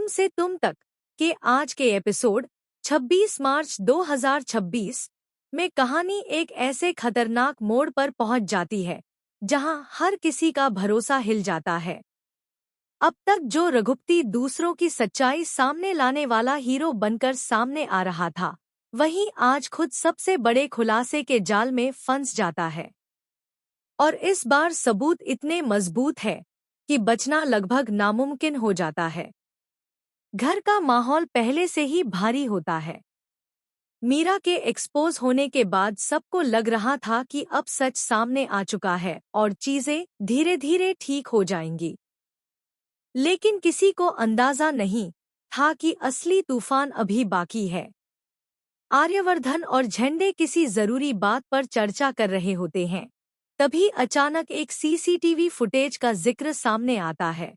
तुम से तुम तक के आज के एपिसोड 26 मार्च 2026 में कहानी एक ऐसे खतरनाक मोड़ पर पहुंच जाती है जहां हर किसी का भरोसा हिल जाता है। अब तक जो रघुपति दूसरों की सच्चाई सामने लाने वाला हीरो बनकर सामने आ रहा था, वहीं आज खुद सबसे बड़े खुलासे के जाल में फंस जाता है। और इस बार सबूत इतने मजबूत है कि बचना लगभग नामुमकिन हो जाता है। घर का माहौल पहले से ही भारी होता है। मीरा के एक्सपोज होने के बाद सबको लग रहा था कि अब सच सामने आ चुका है और चीजें धीरे धीरे ठीक हो जाएंगी। लेकिन किसी को अंदाजा नहीं था कि असली तूफान अभी बाकी है। आर्यवर्धन और झंडे किसी जरूरी बात पर चर्चा कर रहे होते हैं। तभी अचानक एक सीसीटीवी फुटेज का जिक्र सामने आता है।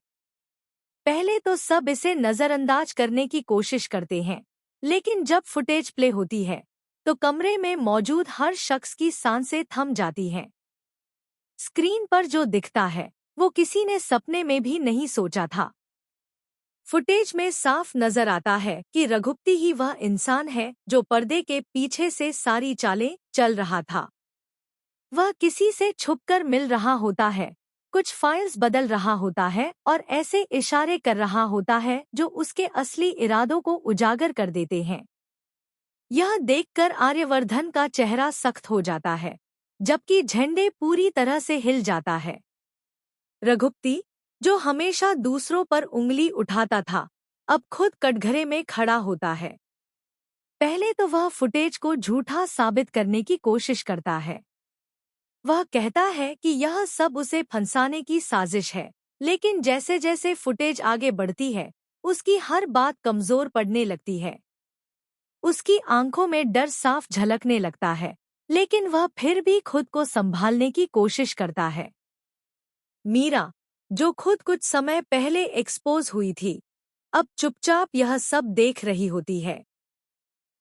पहले तो सब इसे नजरअंदाज करने की कोशिश करते हैं, लेकिन जब फुटेज प्ले होती है तो कमरे में मौजूद हर शख्स की सांसें थम जाती हैं। स्क्रीन पर जो दिखता है वो किसी ने सपने में भी नहीं सोचा था। फुटेज में साफ नजर आता है कि रघुपति ही वह इंसान है जो पर्दे के पीछे से सारी चालें चल रहा था। वह किसी से छुपकर मिल रहा होता है, कुछ फाइल्स बदल रहा होता है और ऐसे इशारे कर रहा होता है जो उसके असली इरादों को उजागर कर देते हैं। यह देखकर आर्यवर्धन का चेहरा सख्त हो जाता है, जबकि झंडे पूरी तरह से हिल जाता है। रघुपति, जो हमेशा दूसरों पर उंगली उठाता था, अब खुद कटघरे में खड़ा होता है। पहले तो वह फुटेज को झूठा साबित करने की कोशिश करता है। वह कहता है कि यह सब उसे फंसाने की साजिश है, लेकिन जैसे जैसे फुटेज आगे बढ़ती है, उसकी हर बात कमजोर पड़ने लगती है। उसकी आंखों में डर साफ झलकने लगता है, लेकिन वह फिर भी खुद को संभालने की कोशिश करता है। मीरा, जो खुद कुछ समय पहले एक्सपोज हुई थी, अब चुपचाप यह सब देख रही होती है।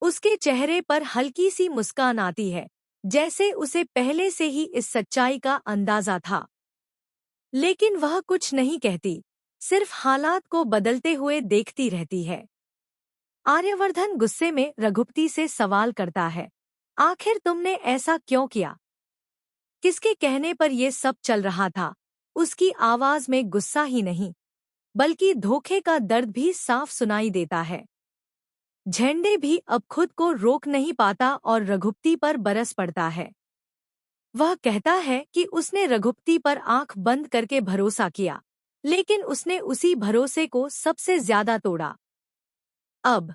उसके चेहरे पर हल्की सी मुस्कान आती है, जैसे उसे पहले से ही इस सच्चाई का अंदाजा था। लेकिन वह कुछ नहीं कहती, सिर्फ हालात को बदलते हुए देखती रहती है। आर्यवर्धन गुस्से में रघुपति से सवाल करता है, आखिर तुमने ऐसा क्यों किया? किसके कहने पर यह सब चल रहा था? उसकी आवाज में गुस्सा ही नहीं, बल्कि धोखे का दर्द भी साफ सुनाई देता है। झंडे भी अब खुद को रोक नहीं पाता और रघुपति पर बरस पड़ता है। वह कहता है कि उसने रघुपति पर आंख बंद करके भरोसा किया, लेकिन उसने उसी भरोसे को सबसे ज्यादा तोड़ा। अब